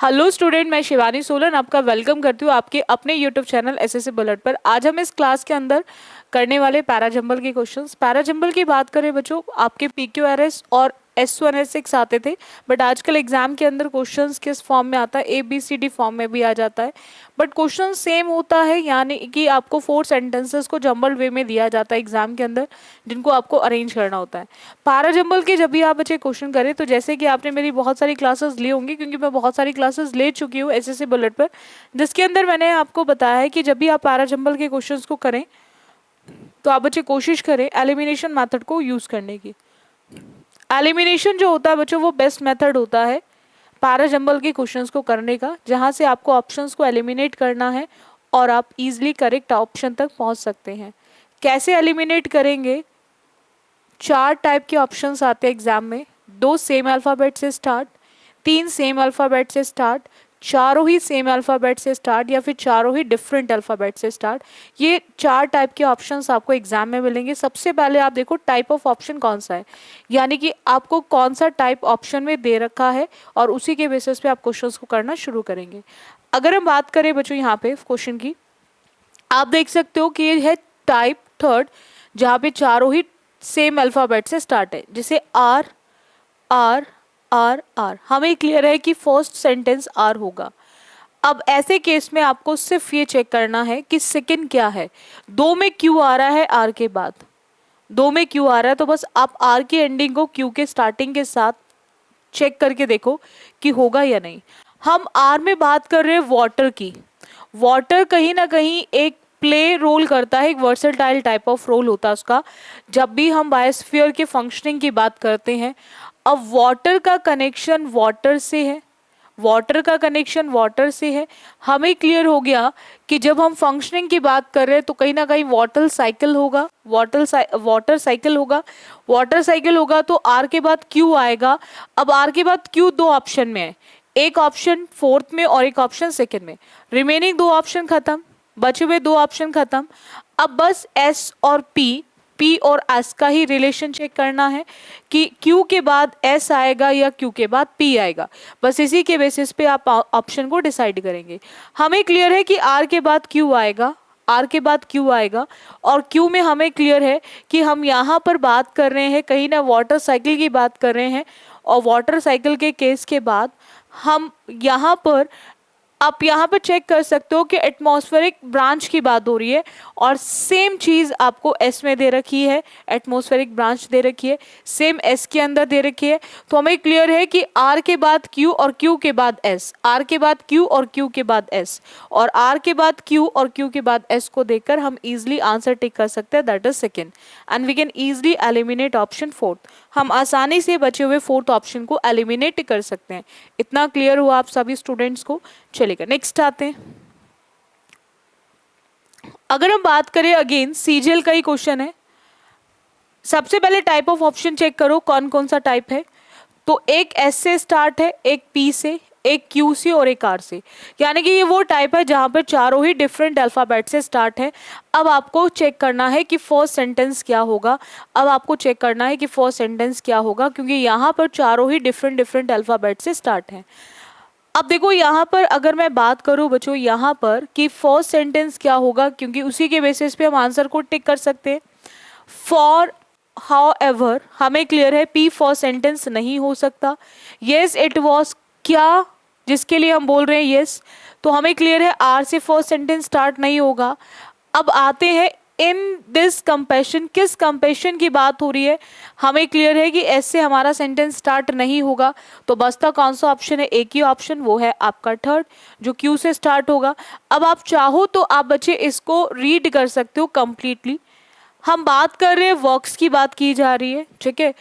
Hello student, मैं शिवानी सोलन आपका welcome करती हूँ आपके अपने यूट्यूब चैनल एसएससी बुलेट पर। आज हम इस क्लास के अंदर करने वाले पैराजंबल के क्वेश्चंस। पैराजंबल की बात करें बच्चों, आपके पीक्यूआरएस और S1 S6 आते थे, बट आजकल एग्जाम के अंदर क्वेश्चंस किस फॉर्म में आता है, ABCD फॉर्म में भी आ जाता है, बट क्वेश्चन सेम होता है, यानी कि आपको 4 सेंटेंसेस को जंबल वे में दिया जाता है एग्जाम के अंदर, जिनको आपको अरेंज करना होता है। पैराजंबल के जब भी आप बच्चे क्वेश्चन करें, तो जैसे कि आपने मेरी बहुत सारी क्लासेस ली होंगी, क्योंकि मैं बहुत सारी क्लासेस ले चुकी हूँ एसएससी बुलेट पर, जिसके अंदर मैंने आपको बताया है कि जब भी आप पैराजंबल के क्वेश्चंस को करें तो आप बच्चे कोशिश करें एलिमिनेशन मेथड को यूज करने की। एलिमिनेशन जो होता है बच्चों, वो बेस्ट मेथड होता है पैराजंबल के क्वेश्चंस को करने का, जहां से आपको ऑप्शंस को एलिमिनेट करना है और आप इजीली करेक्ट ऑप्शन तक पहुंच सकते हैं। कैसे एलिमिनेट करेंगे? 4 टाइप के ऑप्शंस आते हैं एग्जाम में। 2 सेम अल्फ़ाबेट से स्टार्ट, 3 सेम अल्फ़ाबेट से स्टार्ट, चारों ही सेम अल्फ़ाबेट से स्टार्ट, या फिर चारों ही डिफरेंट अल्फ़ाबेट से स्टार्ट। ये 4 टाइप के ऑप्शंस आपको एग्जाम में मिलेंगे। सबसे पहले आप देखो टाइप ऑफ ऑप्शन कौन सा है, यानी कि आपको कौन सा टाइप ऑप्शन में दे रखा है, और उसी के बेसिस पे आप क्वेश्चंस को करना शुरू करेंगे। अगर हम बात करें बच्चों यहाँ पे क्वेश्चन की, आप देख सकते हो कि ये है टाइप थर्ड, जहाँ पे चारों ही सेम अल्फ़ाबेट से स्टार्ट है, जैसे आर आर आर आर। हमें क्लियर है कि फर्स्ट सेंटेंस आर होगा। अब ऐसे केस में आपको सिर्फ ये चेक करना है कि सेकंड क्या है। 2 में क्यों आ रहा है आर के बाद, 2 में क्यों आ रहा है, तो बस आप आर की एंडिंग को क्यू के स्टार्टिंग के साथ चेक करके देखो कि होगा या नहीं। हम आर में बात कर रहे हैं वाटर की। वाटर कहीं ना कहीं एक प्ले रोल करता है, एक वर्सेटाइल टाइप ऑफ रोल होता है उसका, जब भी हम बायोस्फीयर के फंक्शनिंग की बात करते हैं। अब वाटर का कनेक्शन वाटर से है, वाटर का कनेक्शन वाटर से है। हमें क्लियर हो गया कि जब हम फंक्शनिंग की बात कर रहे हैं तो कहीं ना कहीं वाटर साइकिल होगा, वाटर साइकिल होगा। वाटर साइकिल होगा तो आर के बाद क्यू आएगा। अब आर के बाद क्यू 2 ऑप्शन में है, एक ऑप्शन फोर्थ में और एक ऑप्शन सेकंड में। रिमेनिंग 2 ऑप्शन खत्म, बचे हुए 2 ऑप्शन खत्म। अब बस एस और पी और एस का ही रिलेशन चेक करना है कि क्यू के बाद एस आएगा या क्यू के बाद पी आएगा। बस इसी के बेसिस पे आप ऑप्शन को डिसाइड करेंगे। हमें क्लियर है कि आर के बाद क्यू आएगा, आर के बाद क्यू आएगा, और क्यू में हमें क्लियर है कि हम यहाँ पर बात कर रहे हैं कहीं ना वाटर साइकिल की बात कर रहे हैं, और वाटर साइकिल के केस के बाद हम यहाँ पर, आप यहाँ पर चेक कर सकते हो कि एटमॉस्फेरिक ब्रांच की बात हो रही है, और सेम चीज़ आपको एस में दे रखी है, एटमॉस्फेरिक ब्रांच दे रखी है, सेम एस के अंदर दे रखी है। तो हमें क्लियर है कि आर के बाद क्यू और क्यू के बाद एस, आर के बाद क्यू और क्यू के बाद एस, और आर के बाद क्यू और क्यू के बाद एस को देखकर हम इजिली आंसर टिक कर सकते हैं, that is second, and we can easily eliminate option fourth. हम आसानी से बचे हुए फोर्थ ऑप्शन को एलिमिनेट कर सकते हैं। इतना क्लियर हुआ आप सभी स्टूडेंट्स को? चलेगा, नेक्स्ट आते हैं। अगर हम बात करें, अगेन सीजीएल का ही क्वेश्चन है। सबसे पहले टाइप ऑफ ऑप्शन चेक करो कौन कौन सा टाइप है। तो एक एस से स्टार्ट है, एक पी से, एक क्यू से और एक आर से, यानी कि ये वो टाइप है जहां पर चारों ही डिफरेंट अल्फाबेट से स्टार्ट है। अब आपको चेक करना है कि फर्स्ट सेंटेंस क्या होगा। अब आपको चेक करना है कि फर्स्ट सेंटेंस क्या होगा, क्योंकि यहाँ पर चारों ही डिफरेंट अल्फाबेट से स्टार्ट है। अब देखो यहाँ पर अगर मैं बात करूँ बच्चों यहाँ पर कि फर्स्ट सेंटेंस क्या होगा, क्योंकि उसी के बेसिस पे हम आंसर को टिक कर सकते हैं। फॉर, हाउएवर, हमें क्लियर है पी फर्स्ट सेंटेंस नहीं हो सकता। येस इट वॉज, क्या जिसके लिए हम बोल रहे हैं येस, तो हमें क्लियर है आर से फर्स्ट सेंटेंस स्टार्ट नहीं होगा। अब आते हैं इन दिस कंपैशन, किस कंपैशन की बात हो रही है। हमें क्लियर है कि एस से हमारा सेंटेंस स्टार्ट नहीं होगा, तो बचता कौन सा ऑप्शन है? एक ही ऑप्शन, वो है आपका थर्ड, जो क्यू से स्टार्ट होगा। अब आप चाहो तो आप बच्चे इसको रीड कर सकते हो कंप्लीटली। हम बात कर रहे हैं वर्क्स की बात की जा रही है, ठीक है,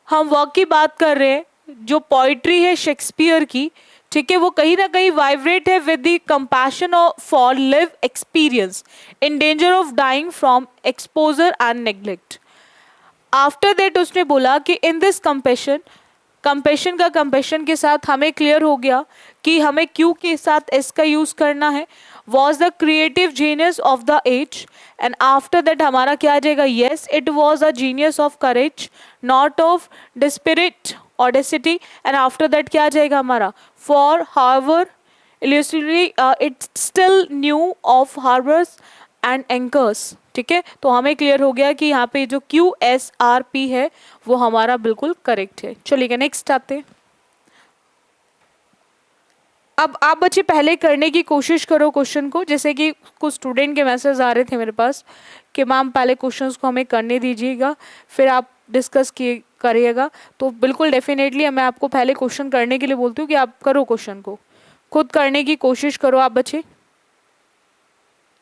हम वर्क की बात कर रहे हैं। जो पोइट्री है शेक्सपियर की, ठीक है, वो कहीं ना कहीं वाइब्रेट है with the compassion for live experience in danger of dying from exposure and neglect. After that उसने बोला कि इन दिस कंपैशन, कंपैशन का कंपैशन के साथ हमें क्लियर हो गया कि हमें क्यू के साथ एस का यूज करना है। Was the creative genius of the age, and after that हमारा क्या आ जाएगा? Yes it was a genius of courage, not of dispirit audacity, and after that क्या आ जाएगा हमारा, फॉर हार्बर इलियसली it's still new of harbours and anchors. ठीक है, तो हमें क्लियर हो गया कि यहाँ पे जो QSRP है वो हमारा बिल्कुल करेक्ट है। चलिए नेक्स्ट आते हैं। अब आप बच्चे पहले करने की कोशिश करो क्वेश्चन को, जैसे कि कुछ स्टूडेंट के मैसेज आ रहे थे मेरे पास कि मैम पहले क्वेश्चंस को हमें करने दीजिएगा फिर आप डिस्कस किए करिएगा। तो बिल्कुल डेफिनेटली मैं आपको पहले क्वेश्चन करने के लिए बोलती हूँ कि आप करो क्वेश्चन को, खुद करने की कोशिश करो आप बच्चे,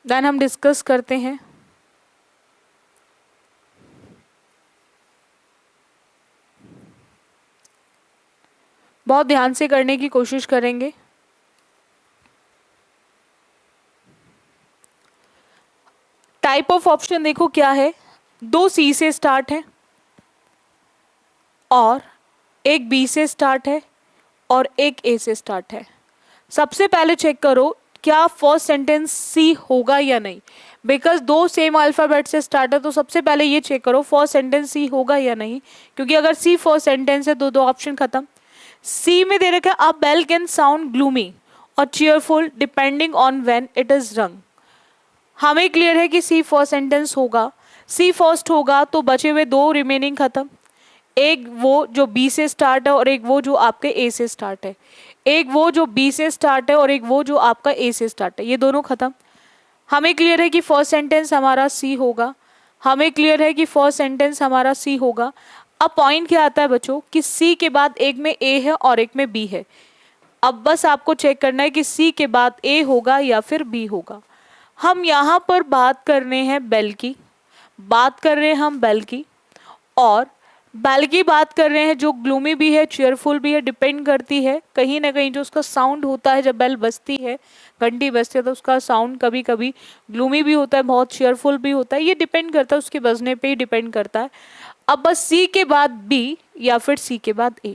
देन हम डिस्कस करते हैं। बहुत ध्यान से करने की कोशिश करेंगे। टाइप ऑफ ऑप्शन देखो क्या है, 2 C से स्टार्ट है और एक B से स्टार्ट है और एक A से स्टार्ट है। सबसे पहले चेक करो क्या फर्स्ट सेंटेंस C होगा या नहीं, बिकॉज 2 सेम अल्फाबेट से स्टार्ट है, तो सबसे पहले ये चेक करो फर्स्ट सेंटेंस C होगा या नहीं, क्योंकि अगर C फर्स्ट सेंटेंस है तो 2 ऑप्शन खत्म। C में दे रखा है अ बेल कैन साउंड ग्लूमी और cheerful depending on when it is रंग। हमें क्लियर है कि C फर्स्ट सेंटेंस होगा, C फर्स्ट होगा तो बचे हुए 2 रिमेनिंग खत्म, एक वो जो B से स्टार्ट है और एक वो जो आपके A से स्टार्ट है, एक वो जो B से स्टार्ट है और एक वो जो आपका A से स्टार्ट है, ये दोनों खत्म। हमें क्लियर है कि फर्स्ट सेंटेंस हमारा C होगा, हमें क्लियर है कि फर्स्ट सेंटेंस हमारा C होगा। अब पॉइंट क्या आता है बच्चों कि C के बाद एक में A है और एक में B है। अब बस आपको चेक करना है कि C के बाद A होगा या फिर B होगा। हम यहाँ पर बात कर रहे हैं बेल की, बात कर रहे हैं हम बेल की, और बेल की बात कर रहे हैं जो ग्लूमी भी है चीयरफुल भी है, डिपेंड करती है कहीं ना कहीं जो उसका साउंड होता है जब बेल बजती है, घंटी बजती है, तो उसका साउंड कभी कभी ग्लूमी भी होता है, बहुत चीयरफुल भी होता है, ये डिपेंड करता है उसके बजने पे ही डिपेंड करता है। अब बस C के बाद B या फिर C के बाद A।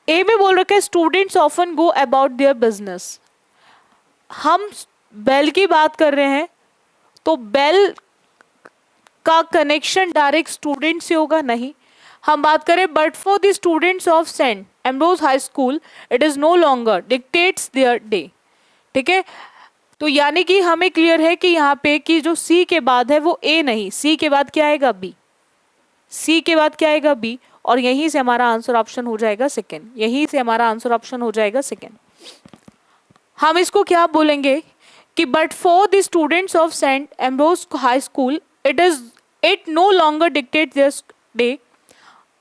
A में बोल रखा है students often go about their business. हम बेल की बात कर रहे हैं तो बेल का कनेक्शन डायरेक्ट स्टूडेंट से होगा नहीं, हम बात करें but for the students of Saint Ambrose high school it is no longer dictates their day. ठीक है, तो यानी कि हमें क्लियर है कि यहाँ पे कि जो C के बाद है वो A नहीं, C के बाद क्या आएगा B, C के बाद क्या आएगा B, और यहीं से हमारा आंसर ऑप्शन हो जाएगा सेकेंड, यहीं से हमारा आंसर ऑप्शन हो जाएगा सेकेंड। हम इसको क्या बोलेंगे कि but for the students of Saint Ambrose high school it no longer dictate their day.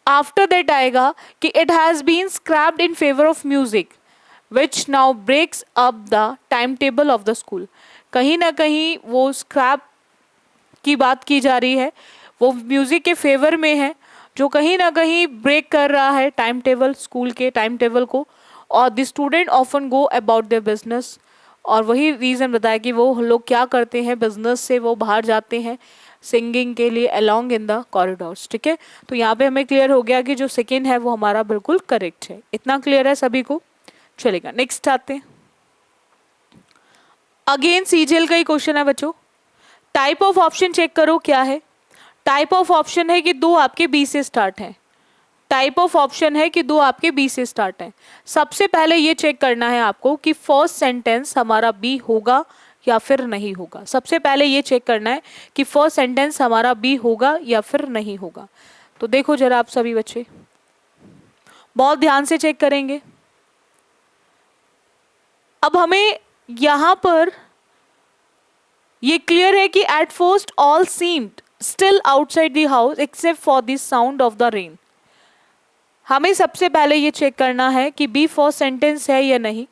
After that आएगा कि it has been scrapped in favour of music which now breaks up the time table of the school. कहीं ना कहीं वो scrap की बात की जा रही है, वो म्यूजिक के फेवर में है जो कहीं ना कहीं ब्रेक कर रहा है टाइम टेबल, स्कूल के टाइम टेबल को। और the student often go about their business, और वही रीज़न बताया कि वो लोग क्या करते हैं, बिजनेस से वो बाहर जाते हैं सिंगिंग के लिए अलोंग इन द कॉरिडोर्स। ठीक है, तो यहाँ पे हमें क्लियर हो गया कि जो सेकेंड है वो हमारा बिल्कुल करेक्ट है। इतना क्लियर है सभी को? चलेगा, नेक्स्ट आते हैं। अगेन CGL का ही क्वेश्चन है बच्चों। टाइप ऑफ ऑप्शन चेक करो क्या है। टाइप ऑफ ऑप्शन है कि 2 आपके B से स्टार्ट है, टाइप ऑफ ऑप्शन है कि 2 आपके B से स्टार्ट है। सबसे पहले ये चेक करना है आपको कि फर्स्ट सेंटेंस हमारा B होगा या फिर नहीं होगा। सबसे पहले ये चेक करना है कि फर्स्ट सेंटेंस हमारा B होगा या फिर नहीं होगा। तो देखो जरा आप सभी बच्चे बहुत ध्यान से चेक करेंगे। अब हमें यहाँ पर ये क्लियर है कि at first all seemed still outside the house except for the sound of the rain. हमें सबसे पहले ये चेक करना है कि B फर्स्ट सेंटेंस है या नहीं,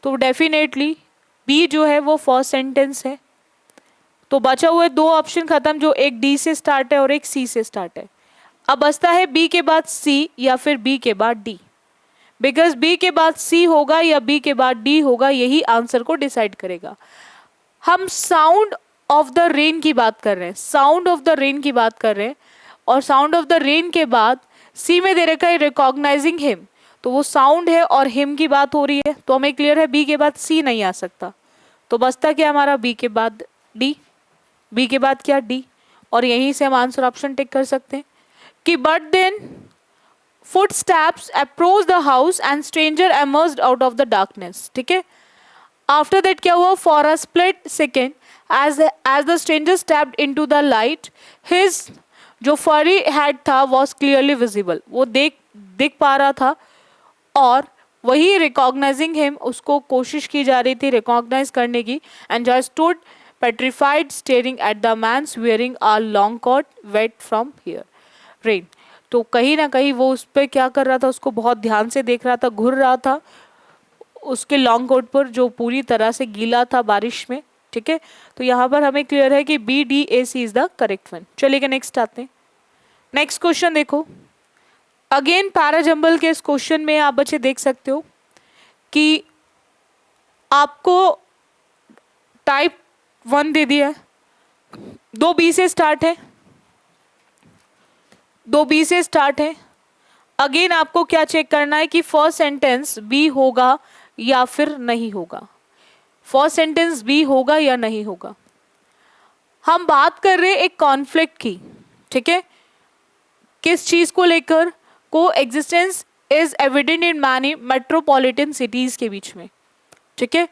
तो डेफिनेटली B जो है वो फर्स्ट सेंटेंस है। तो बचा हुए 2 ऑप्शन खत्म, जो एक D से स्टार्ट है और एक C से स्टार्ट है। अब बचता है B के बाद C या फिर B के बाद D, बिकॉज B के बाद C होगा या B के बाद D होगा, यही आंसर को डिसाइड करेगा। हम साउंड ऑफ द रेन की बात कर रहे हैं, साउंड ऑफ द रेन की बात कर रहे हैं, और साउंड ऑफ द रेन के बाद C में दे रखा है रिकॉग्नाइजिंग हिम, तो वो साउंड है और हिम की बात हो रही है, तो हमें क्लियर है B के बाद C नहीं आ सकता। तो बचता क्या हमारा B के बाद D, B के बाद क्या D, और यहीं से हम आंसर ऑप्शन टिक कर सकते हैं कि but then footsteps approached the house and stranger emerged out of the darkness. ठीक है, आफ्टर दैट क्या हुआ, for a split second as the stranger stepped into the light his जो फरी हेड था वॉज क्लियरली विजिबल, वो दिख पा रहा था, और वही रिकॉग्नाइजिंग हिम, उसको कोशिश की जा रही थी रिकॉग्नाइज करने की, and Joy stood petrified staring at the man's wearing a long coat wet from here rain. तो कहीं ना कहीं वो उस पर क्या कर रहा था, उसको बहुत ध्यान से देख रहा था, घूर रहा था उसके लॉन्ग कोट पर जो पूरी तरह से गीला था बारिश में। ठीक है, तो यहाँ पर हमें क्लियर है कि BDAC is the correct one. चलिए नेक्स्ट आते हैं। नेक्स्ट क्वेश्चन देखो, अगेन पैराजंबल के इस क्वेश्चन में आप बच्चे देख सकते हो कि आपको टाइप 1 दे दिया है, 2B से स्टार्ट है, 2B से स्टार्ट है। अगेन आपको क्या चेक करना है कि फर्स्ट सेंटेंस बी होगा या फिर नहीं होगा, फर्स्ट सेंटेंस बी होगा या नहीं होगा। हम बात कर रहे हैं एक कॉन्फ्लिक्ट की, ठीक है, किस चीज को लेकर, को existence is evident in many metropolitan cities के बीच में। ठीक है,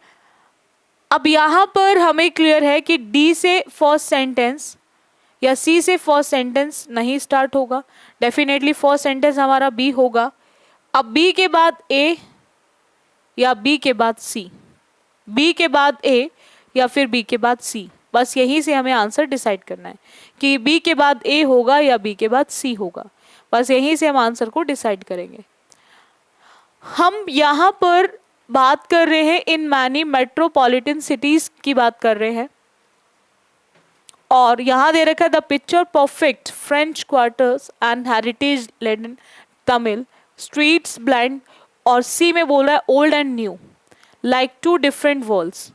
अब यहां पर हमें क्लियर है कि डी से फर्स्ट सेंटेंस या सी से फर्स्ट सेंटेंस नहीं स्टार्ट होगा, डेफिनेटली फर्स्ट सेंटेंस हमारा बी होगा। अब बी के बाद ए या बी के बाद सी, बी के बाद ए या फिर बी के बाद सी, बस यहीं से हमें आंसर डिसाइड करना है कि बी के बाद ए होगा या बी के बाद सी होगा, बस यहीं से हम आंसर को डिसाइड करेंगे। हम यहाँ पर बात कर रहे हैं इन मैनी मेट्रोपॉलिटन सिटीज की बात कर रहे हैं, और यहाँ दे रखा है the picture perfect French quarters and heritage land Tamil streets bland, और सी में बोल रहा है old and new like two different worlds.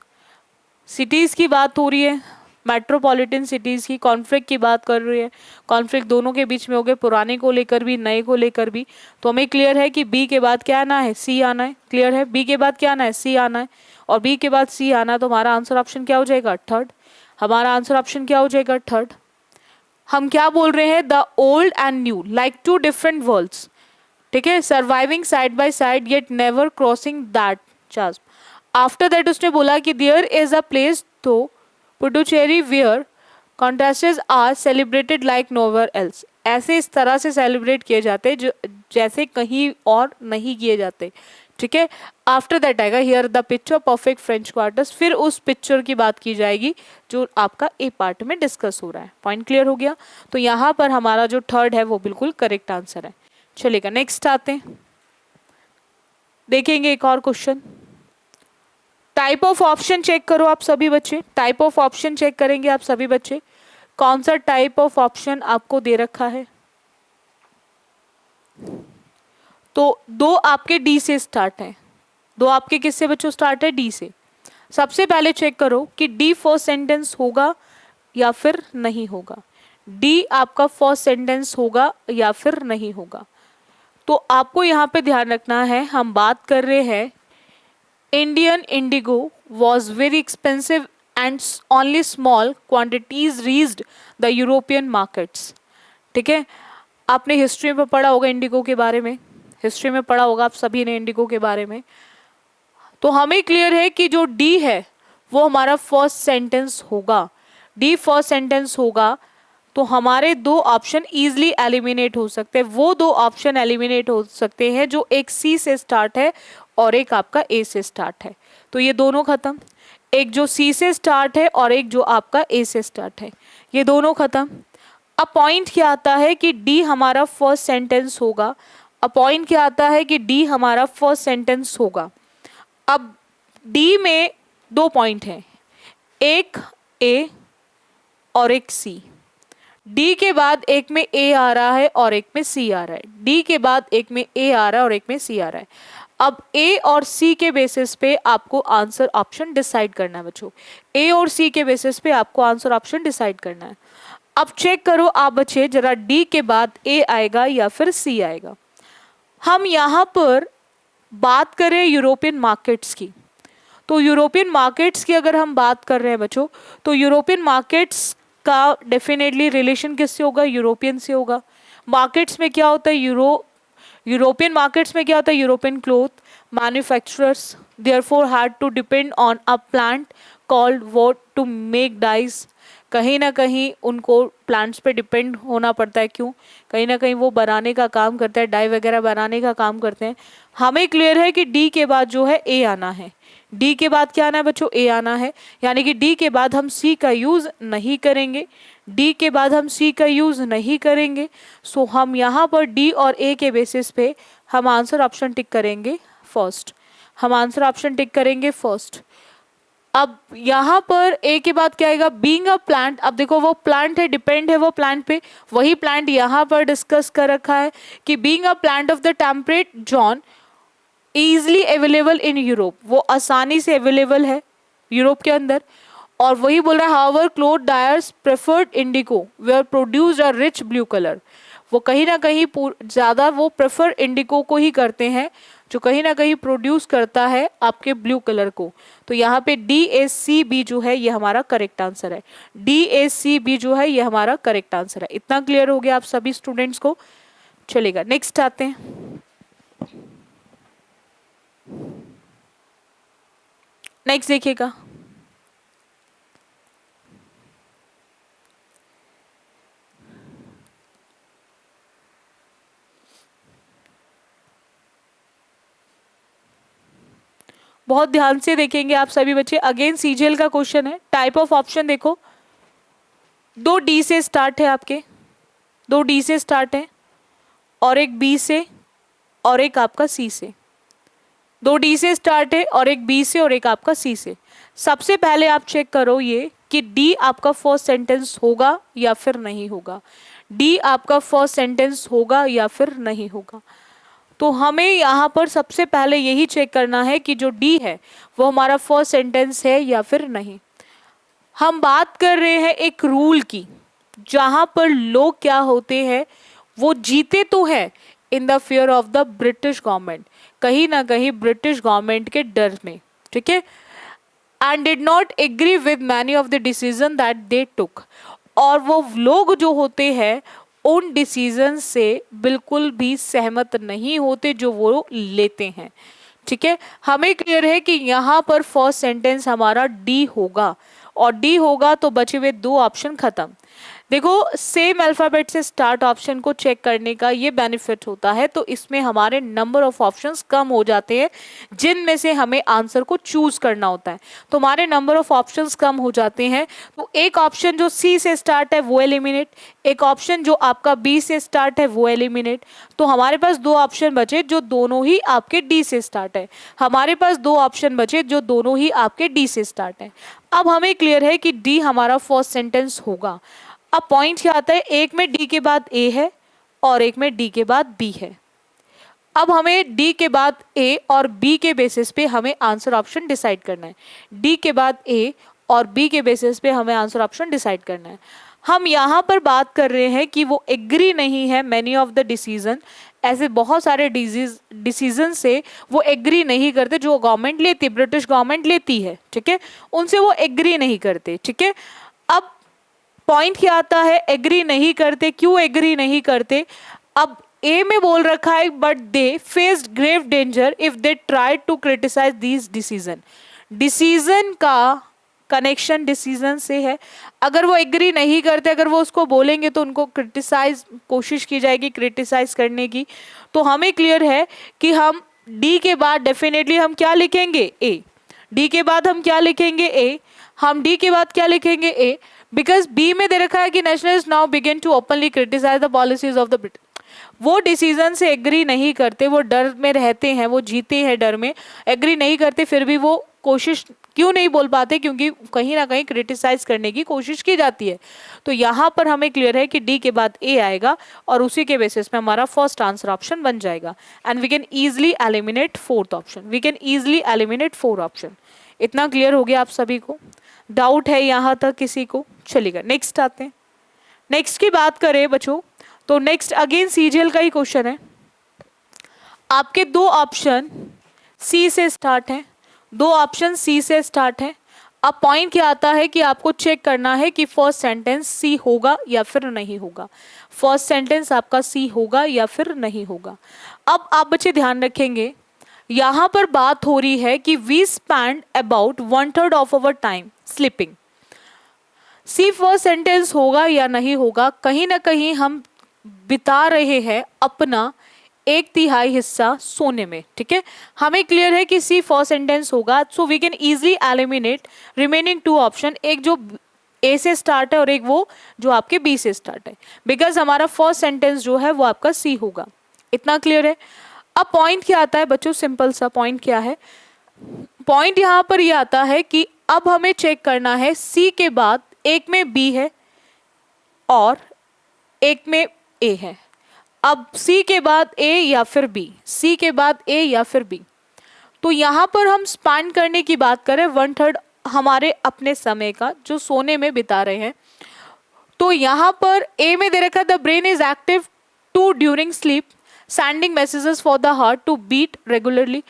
Cities की बात हो रही है, मेट्रोपॉलिटन सिटीज़ की, कॉन्फ्लिक्ट की बात कर रही है, कॉन्फ्लिक्ट दोनों के बीच में हो गए, पुराने को लेकर भी नए को लेकर भी। तो हमें क्लियर है कि बी के बाद क्या आना है, सी आना है। क्लियर है, बी के बाद क्या आना है, सी आना है, और बी के बाद सी आना है, तो हमारा आंसर ऑप्शन क्या हो जाएगा, थर्ड। हमारा आंसर ऑप्शन क्या हो जाएगा, थर्ड। हम क्या बोल रहे हैं, the old and new like two different worlds, ठीक है, surviving side by side yet never crossing that chasm. After that उसने बोला कि देयर इज अ प्लेस तो Puducherry where contests are celebrated like nowhere else, ऐसे इस तरह से सेलिब्रेट किए जाते हैं जो जैसे कहीं और नहीं किए जाते। ठीक है, आफ्टर दैट आएगा here the picture perfect French quarters, फिर उस पिक्चर की बात की जाएगी जो आपका ए पार्ट में डिस्कस हो रहा है। पॉइंट क्लियर हो गया, तो यहाँ पर हमारा जो थर्ड है वो बिल्कुल करेक्ट आंसर है। चलेगा नेक्स्ट आते हैं, देखेंगे एक और question. Type of option check करो आप सभी बच्चे, टाइप ऑफ ऑप्शन चेक करेंगे आप सभी बच्चे, कौन सा टाइप ऑफ ऑप्शन आपको दे रखा है। तो दो आपके डी से स्टार्ट है, दो आपके किससे बच्चों स्टार्ट है, डी से। सबसे पहले चेक करो कि डी फर्स्ट सेंटेंस होगा या फिर नहीं होगा, डी आपका फर्स्ट सेंटेंस होगा या फिर नहीं होगा। तो आपको यहाँ पे ध्यान रखना है, हम बात कर रहे हैं Indian Indigo was very expensive and only small quantities reached the European markets. ठीक है, आपने हिस्ट्री में पढ़ा होगा इंडिगो के बारे में, हिस्ट्री में पढ़ा होगा आप सभी ने इंडिगो के बारे में। तो हमें क्लियर है कि जो डी है वो हमारा फर्स्ट सेंटेंस होगा, डी फर्स्ट सेंटेंस होगा, तो हमारे दो ऑप्शन इजीली एलिमिनेट हो सकते हैं। वो दो ऑप्शन एलिमिनेट हो सकते हैं जो एक सी से स्टार्ट है और एक आपका ए से स्टार्ट है, तो ये दोनों खत्म। एक जो सी से स्टार्ट है और एक जो आपका ए से स्टार्ट है, ये दोनों खत्म। अब पॉइंट क्या आता है कि डी हमारा फर्स्ट सेंटेंस होगा, अब पॉइंट क्या आता है कि डी हमारा फर्स्ट सेंटेंस होगा। अब डी में दो पॉइंट हैं, एक ए और एक सी। डी के बाद एक में ए आ रहा है और एक में सी आ रहा है, डी के बाद एक में ए आ रहा है और एक में सी आ रहा है। अब ए और सी के बेसिस पे आपको आंसर ऑप्शन डिसाइड करना है बच्चों, ए और सी के बेसिस पे आपको आंसर ऑप्शन डिसाइड करना है। अब चेक करो आप बच्चे जरा, डी के बाद ए आएगा या फिर सी आएगा। हम यहाँ पर बात करें यूरोपियन मार्केट्स की, तो यूरोपियन मार्केट्स की अगर हम बात कर रहे हैं बच्चों, तो यूरोपियन मार्केट्स का डेफिनेटली रिलेशन किससे होगा, यूरोपियन से होगा। मार्केट्स में क्या होता है, यूरोपियन मार्केट्स में क्या होता है, European cloth manufacturers therefore had to depend on a plant called woad to make dyes. कहीं ना कहीं उनको प्लांट्स पे डिपेंड होना पड़ता है, क्यों, कहीं ना कहीं वो बनाने का काम करता है, डाई वगैरह बनाने का काम करते हैं। हमें क्लियर है कि डी के बाद जो है ए आना है, डी के बाद क्या आना है बच्चों, ए आना है, यानी कि डी के बाद हम सी का यूज नहीं करेंगे, डी के बाद हम सी का यूज नहीं करेंगे। सो हम यहाँ पर डी और ए के बेसिस पे हम आंसर ऑप्शन टिक करेंगे फर्स्ट, हम आंसर ऑप्शन टिक करेंगे फर्स्ट। अब यहाँ पर ए के बाद क्या आएगा, बीइंग अ प्लांट। अब देखो वो प्लांट है, डिपेंड है वो प्लांट पे, वही प्लांट यहाँ पर डिस्कस कर रखा है कि being a plant of the temperate zone easily available in Europe, वो आसानी से अवेलेबल है यूरोप के अंदर। और वही बोल रहा है however cloth dyers preferred indigo where produced a rich blue colour, वो कहीं ना कहीं ज़्यादा वो प्रेफर इंडिगो को ही करते हैं, जो कहीं ना कहीं प्रोड्यूस करता है आपके ब्लू कलर को। तो यहाँ पे डी ए सी बी जो है ये हमारा करेक्ट आंसर है, डी ए सी बी जो है ये हमारा करेक्ट आंसर है। इतना क्लियर हो गया आप सभी स्टूडेंट्स को। चलेगा नेक्स्ट आते हैं, नेक्स्ट देखिएगा, बहुत ध्यान से देखेंगे आप सभी बच्चे। अगेन सीजीएल का क्वेश्चन है, टाइप ऑफ ऑप्शन देखो, दो डी से स्टार्ट है आपके, दो डी से स्टार्ट है और एक बी से और एक आपका सी से, दो डी से स्टार्ट है और एक बी से और एक आपका सी से। सबसे पहले आप चेक करो ये कि डी आपका फर्स्ट सेंटेंस होगा या फिर नहीं होगा, डी आपका फर्स्ट सेंटेंस होगा या फिर नहीं होगा। तो हमें यहाँ पर सबसे पहले यही चेक करना है कि जो डी है वो हमारा फर्स्ट सेंटेंस है या फिर नहीं। हम बात कर रहे हैं एक रूल की, जहाँ पर लोग क्या होते हैं, वो जीते तो है in the fear of the British government, कहीं ना कहीं ब्रिटिश गवर्नमेंट के डर में, ठीक है, and did not agree with many of the decision that they took, और वो लोग जो होते हैं उन डिसीजन से बिल्कुल भी सहमत नहीं होते जो वो लेते हैं, ठीक है। हमें क्लियर है कि यहाँ पर फर्स्ट सेंटेंस हमारा डी होगा, और डी होगा तो बचे हुए दो ऑप्शन खत्म। देखो सेम अल्फ़ाबेट से स्टार्ट ऑप्शन को चेक करने का ये बेनिफिट होता है, तो इसमें हमारे नंबर ऑफ ऑप्शंस कम हो जाते हैं जिनमें से हमें आंसर को चूज करना होता है, तो हमारे नंबर ऑफ ऑप्शंस कम हो जाते हैं। तो एक ऑप्शन जो सी से स्टार्ट है वो एलिमिनेट, एक ऑप्शन जो आपका बी से स्टार्ट है वो एलिमिनेट, तो हमारे पास दो ऑप्शन बचे जो दोनों ही आपके डी से स्टार्ट है, हमारे पास दो ऑप्शन बचे जो दोनों ही आपके डी से स्टार्ट है। अब हमें क्लियर है कि डी हमारा फर्स्ट सेंटेंस होगा। अब पॉइंट क्या आता है, एक में डी के बाद ए है और एक में डी के बाद बी है। अब हमें डी के बाद ए और बी के बेसिस पे हमें आंसर ऑप्शन डिसाइड करना है, डी के बाद ए और बी के बेसिस पे हमें आंसर ऑप्शन डिसाइड करना है। हम यहाँ पर बात कर रहे हैं कि वो एग्री नहीं है मैनी ऑफ द डिसीजन, ऐसे बहुत सारे डिसीजन से वो एग्री नहीं करते जो गवर्नमेंट लेती, ब्रिटिश गवर्नमेंट लेती है, ठीक है, उनसे वो एग्री नहीं करते, ठीक है। अब पॉइंट क्या आता है, एग्री नहीं करते, क्यों एग्री नहीं करते। अब ए में बोल रखा है but they faced grave danger if they try to criticise these decision, decision का कनेक्शन डिसीजन से है। अगर वो एग्री नहीं करते, अगर वो उसको बोलेंगे तो उनको क्रिटिसाइज कोशिश की जाएगी क्रिटिसाइज करने की। तो हमें क्लियर है कि हम डी के बाद डेफिनेटली हम क्या लिखेंगे, ए, डी के बाद हम क्या लिखेंगे, ए, हम डी के बाद क्या लिखेंगे, ए, बिकॉज बी में दे रखा है कि nationalist now begin to openly criticise the policies of the British, वो डिसीजन से एग्री नहीं करते, वो डर में रहते हैं, वो जीते हैं डर में, एग्री नहीं करते, फिर भी वो कोशिश क्यों नहीं बोल पाते, क्योंकि कहीं ना कहीं क्रिटिसाइज करने की कोशिश की जाती है। तो यहाँ पर हमें क्लियर है कि डी के बाद ए आएगा और उसी के बेसिस में हमारा फर्स्ट आंसर ऑप्शन बन जाएगा, and we can easily eliminate fourth option, we can easily eliminate four option. इतना क्लियर हो गया आप सभी को, डाउट है यहाँ तक किसी को? चलिएगा नेक्स्ट आते हैं। नेक्स्ट की बात करें बच्चों तो नेक्स्ट अगेन सीजीएल का ही क्वेश्चन है। आपके दो ऑप्शन सी से स्टार्ट हैं, दो ऑप्शन सी से स्टार्ट हैं। अब पॉइंट क्या आता है कि आपको चेक करना है कि फर्स्ट सेंटेंस सी होगा या फिर नहीं होगा, फर्स्ट सेंटेंस आपका सी होगा या फिर नहीं होगा। अब आप बच्चे ध्यान रखेंगे, यहाँ पर बात हो रही है कि we spend about 1/3 of our time sleeping. C first sentence होगा या नहीं होगा, कहीं ना कहीं हम बिता रहे हैं अपना 1/3 हिस्सा सोने में, ठीक है। हमें क्लियर है कि सी फर्स्ट सेंटेंस होगा, so we can easily eliminate remaining 2 option, एक जो ए से स्टार्ट है और एक वो जो आपके बी से स्टार्ट है, बिकॉज हमारा फर्स्ट सेंटेंस जो है वो आपका सी होगा। इतना क्लियर है। अब पॉइंट क्या आता है बच्चों, सिंपल सा पॉइंट क्या है, पॉइंट यहाँ पर ये आता है कि अब हमें चेक करना है सी के बाद एक में बी है और एक में ए है। अब सी के बाद ए या फिर बी, सी के बाद ए या फिर बी, तो यहाँ पर हम स्पेंड करने की बात करें 1/3 हमारे अपने समय का जो सोने में बिता रहे हैं, तो यहाँ पर ए में दे रखा the brain is active too during sleep sending messages for the heart to beat regularly.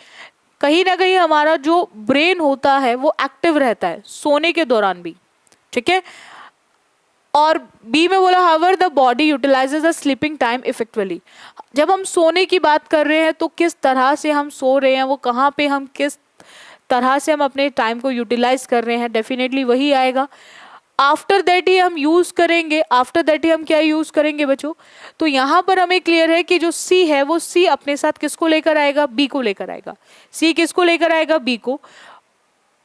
कहीं ना कहीं हमारा जो ब्रेन होता है वो एक्टिव रहता है सोने के दौरान भी, ठीक है। और बी में बोला हावर the body utilises the sleeping time effectively. जब हम सोने की बात कर रहे हैं तो किस तरह से हम सो रहे हैं, वो कहाँ पे हम किस तरह से हम अपने टाइम को यूटिलाइज कर रहे हैं, डेफिनेटली वही आएगा। आफ्टर दैट ही हम यूज करेंगे, आफ्टर दैट ही हम क्या यूज करेंगे बच्चों, तो यहाँ पर हमें क्लियर है कि जो सी है वो सी अपने साथ किसको लेकर आएगा, बी को लेकर आएगा। सी किसको लेकर आएगा, बी को।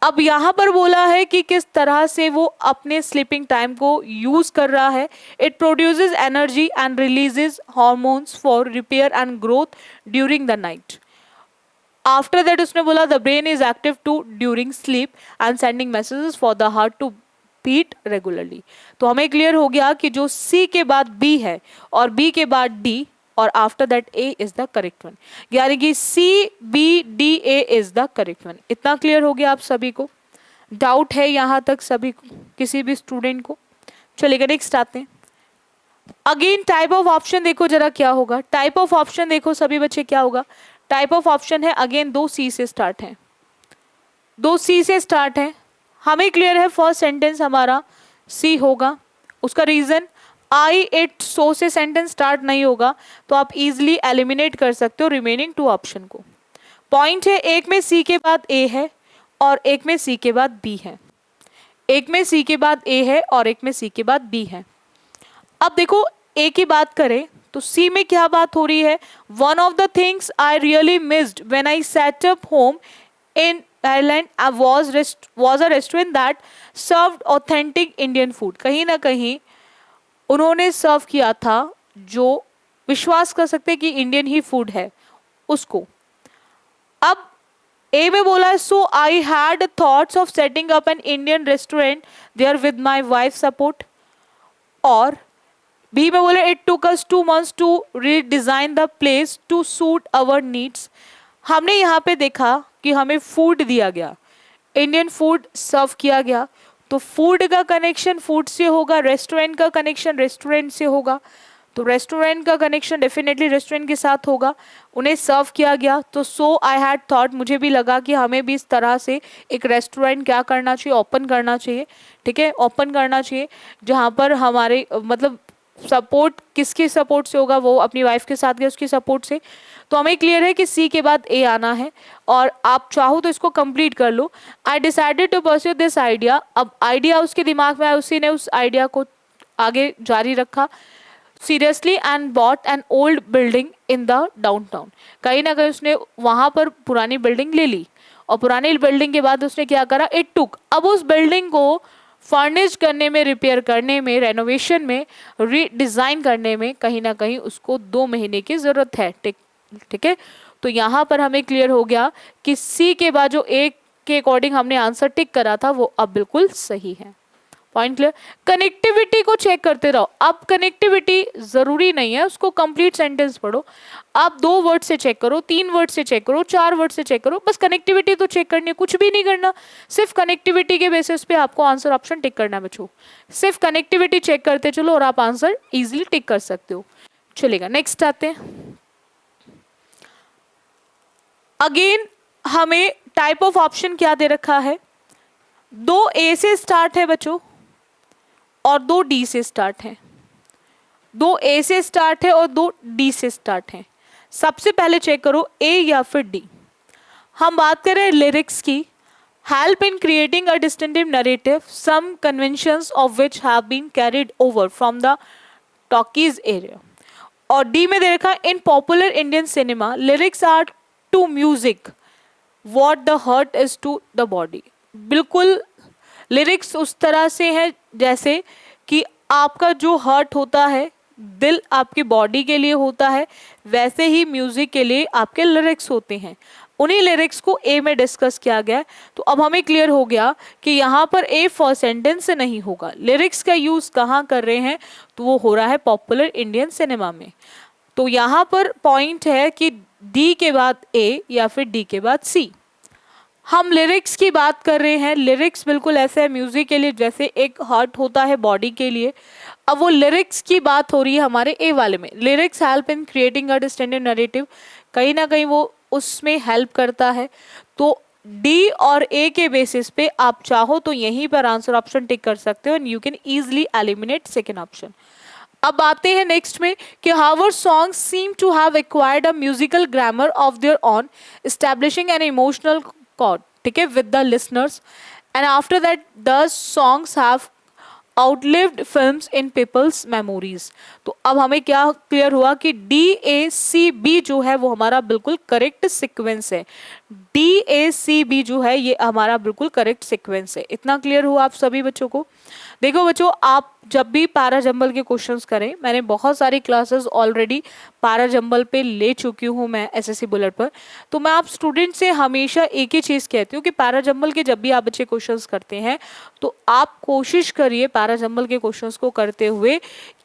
अब यहाँ पर बोला है कि किस तरह से वो अपने स्लीपिंग टाइम को यूज कर रहा है। It produces energy and releases hormones for repair and growth during the night. After that उसने बोला the brain is active too during sleep and sending messages for the heart to beat regularly. तो हमें clear हो गया कि जो सी के बाद बी है और बी के बाद डी और after that A is the correct one, यानी कि C B D A is the correct one. इतना क्लियर हो गया आप सभी को? डाउट है यहाँ तक सभी को, किसी भी स्टूडेंट को? चलिए नेक्स्ट आते हैं। अगेन टाइप ऑफ ऑप्शन देखो जरा क्या होगा, टाइप ऑफ ऑप्शन देखो सभी बच्चे क्या होगा। टाइप ऑफ ऑप्शन है अगेन 2 सी से स्टार्ट है, 2 सी से स्टार्ट है। हमें क्लियर है फर्स्ट सेंटेंस हमारा सी होगा, उसका रीजन आई इट सो से सेंटेंस स्टार्ट नहीं होगा, तो आप इजीली एलिमिनेट कर सकते हो रिमेनिंग 2 ऑप्शन को। पॉइंट है एक में सी के बाद ए है और एक में सी के बाद बी है, एक में सी के बाद ए है और एक में सी के बाद बी है। अब देखो ए की बात करें तो सी में क्या बात हो रही है, one of the things I really missed when I set up home in Ireland was a restaurant that served authentic Indian food। कहीं ना कहीं उन्होंने सर्व किया था जो विश्वास कर सकते कि इंडियन ही फूड है उसको। अब ए में बोला है so I had thoughts of setting up an Indian restaurant there with my wife support, और बी में बोला it took us 2 months to redesign the place to suit our needs. हमने यहाँ पे देखा कि हमें फूड दिया गया, इंडियन फूड सर्व किया गया, तो फूड का कनेक्शन फूड से होगा, रेस्टोरेंट का कनेक्शन रेस्टोरेंट से होगा, तो रेस्टोरेंट का कनेक्शन डेफिनेटली रेस्टोरेंट के साथ होगा, उन्हें सर्व किया गया। तो सो आई हैड थॉट, मुझे भी लगा कि हमें भी इस तरह से एक रेस्टोरेंट क्या करना चाहिए, ओपन करना चाहिए, ठीक है, ओपन करना चाहिए, जहाँ पर हमारे मतलब सपोर्ट किसके सपोर्ट से होगा, वो अपनी वाइफ के साथ गए उसकी सपोर्ट से। तो हमें क्लियर है कि सी के बाद ए आना है, और आप चाहो तो इसको कंप्लीट कर लो। I decided to pursue this idea. अब आइडिया उसके दिमाग में आया, उसी ने उस आइडिया को आगे जारी रखा seriously and bought an old building in the downtown. कहीं ना कहीं उसने वहाँ पर पुरानी बिल्डिंग ले ली, और पुरानी बिल्डिंग के बाद उसने क्या करा, इट टुक, अब उस बिल्डिंग को फर्निश करने में, रिपेयर करने में, रेनोवेशन में, रीडिज़ाइन करने में कहीं ना कहीं उसको 2 महीने की ज़रूरत है, ठीक है। तो यहाँ पर हमें क्लियर हो गया कि सी के बाद जो ए के अकॉर्डिंग हमने आंसर टिक करा था वो अब बिल्कुल सही है। Point clear? कनेक्टिविटी को चेक करते रहो। अब कनेक्टिविटी जरूरी नहीं है उसको कंप्लीट सेंटेंस पढ़ो, आप 2 वर्ड से चेक करो, 3 वर्ड से चेक करो, 4 वर्ड से चेक करो, बस कनेक्टिविटी तो चेक करनी है, कुछ भी नहीं करना, सिर्फ कनेक्टिविटी के बेसिस पे आपको आंसर ऑप्शन टिक करना है बच्चों। सिर्फ कनेक्टिविटी चेक करते चलो और आप आंसर इजिली टिक कर सकते हो। चलेगा, नेक्स्ट आते हैं। अगेन हमें टाइप ऑफ ऑप्शन क्या दे रखा है, 2 ए से स्टार्ट है बच्चों और 2 डी से स्टार्ट है, 2 ए से स्टार्ट है और 2 डी से स्टार्ट है। सबसे पहले चेक करो ए या फिर डी। हम बात करें लिरिक्स की, help in creating a distinctive narrative, some conventions of which have been carried over from the talkies area। और डी में दे रखा in popular Indian cinema lyrics are to music what the heart is to the body. बिल्कुल lyrics उस तरह से है जैसे कि आपका जो हर्ट होता है, दिल आपकी बॉडी के लिए होता है, वैसे ही म्यूजिक के लिए आपके लिरिक्स होते हैं। उन्हीं लिरिक्स को ए में डिस्कस किया गया। तो अब हमें क्लियर हो गया कि यहाँ पर ए फर्स्ट सेंटेंस से नहीं होगा। लिरिक्स का यूज कहाँ कर रहे हैं, तो वो हो रहा है पॉपुलर इंडियन सिनेमा में। तो यहाँ पर पॉइंट है कि डी के बाद ए या फिर डी के बाद सी। हम लिरिक्स की बात कर रहे हैं, लिरिक्स बिल्कुल ऐसे है म्यूजिक के लिए जैसे एक हार्ट होता है बॉडी के लिए। अब वो लिरिक्स की बात हो रही है हमारे ए वाले में। Lyrics help in creating a distinctive narrative, कहीं ना कहीं वो उसमें हेल्प करता है। तो डी और ए के बेसिस पे आप चाहो तो यहीं पर आंसर ऑप्शन टिक कर सकते हो and you can easily eliminate second option. अब आते हैं नेक्स्ट में कि however songs seem to have acquired a musical grammar of their own, establishing an emotional chord, ठीक है, with the listeners, and after that the songs have outlived films in people's memories. तो अब हमें क्या clear हुआ कि D A C B जो है वो हमारा बिल्कुल करेक्ट सीक्वेंस है। डी ए सी बी जो है ये हमारा बिल्कुल करेक्ट सीक्वेंस है। इतना क्लियर हुआ आप सभी बच्चों को। देखो बच्चों, आप जब भी पैराजंबल के क्वेश्चंस करें, मैंने बहुत सारी क्लासेस ऑलरेडी पैराजंबल पे ले चुकी हूँ मैं एसएससी बुलेट पर, तो मैं आप स्टूडेंट से हमेशा एक ही चीज़ कहती हूँ कि पैराजंबल के जब भी आप बच्चे क्वेश्चंस करते हैं तो आप कोशिश करिए पैराजंबल के क्वेश्चंस को करते हुए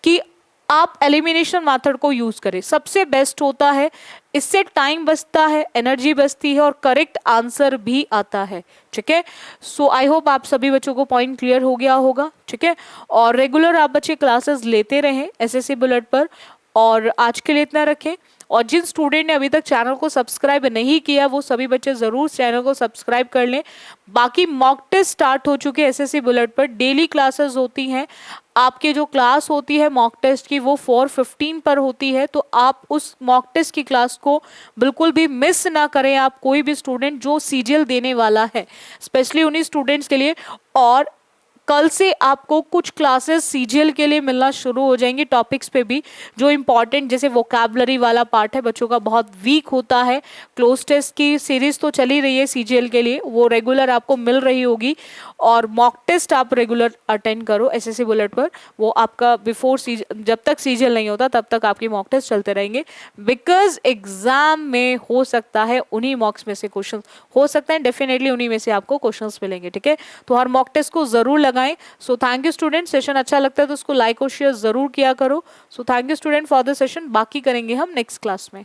कि आप एलिमिनेशन मेथड को यूज करें। सबसे बेस्ट होता है, इससे टाइम बचता है, एनर्जी बचती है और करेक्ट आंसर भी आता है। ठीक है, सो आई होप आप सभी बच्चों को पॉइंट क्लियर हो गया होगा। ठीक है, और रेगुलर आप बच्चे क्लासेस लेते रहें एसएससी बुलेट पर। और आज के लिए इतना रखें। और जिन स्टूडेंट ने अभी तक चैनल को सब्सक्राइब नहीं किया वो सभी बच्चे ज़रूर चैनल को सब्सक्राइब कर लें। बाकी मॉक टेस्ट स्टार्ट हो चुके हैं एसएससी बुलेट पर, डेली क्लासेस होती हैं। आपके जो क्लास होती है मॉक टेस्ट की वो 4:15 पर होती है, तो आप उस मॉक टेस्ट की क्लास को बिल्कुल भी मिस ना करें। आप कोई भी स्टूडेंट जो सीजीएल देने वाला है, स्पेशली उन्हीं स्टूडेंट्स के लिए। और कल से आपको कुछ क्लासेस सीजीएल के लिए मिलना शुरू हो जाएंगी, टॉपिक्स पे भी जो इम्पॉर्टेंट, जैसे वोकैबुलरी वाला पार्ट है बच्चों का बहुत वीक होता है। क्लोज टेस्ट की सीरीज तो चली रही है सीजीएल के लिए, वो रेगुलर आपको मिल रही होगी। और मॉक टेस्ट आप रेगुलर अटेंड करो एसएससी बुलेट पर, वो आपका बिफोर जब तक सीजीएल नहीं होता तब तक आपकी मॉक टेस्ट चलते रहेंगे। बिकॉज एग्जाम में हो सकता है उन्हीं मॉक्स में से क्वेश्चन हो सकते हैं, डेफिनेटली उन्हीं में से आपको क्वेश्चन मिलेंगे। ठीक है, तो हर मॉक टेस्ट को जरूर लगाएं। So thank you student, session अच्छा लगता है तो उसको लाइक और शेयर जरूर किया करो। So thank you student for the session, बाकी करेंगे हम नेक्स्ट क्लास में।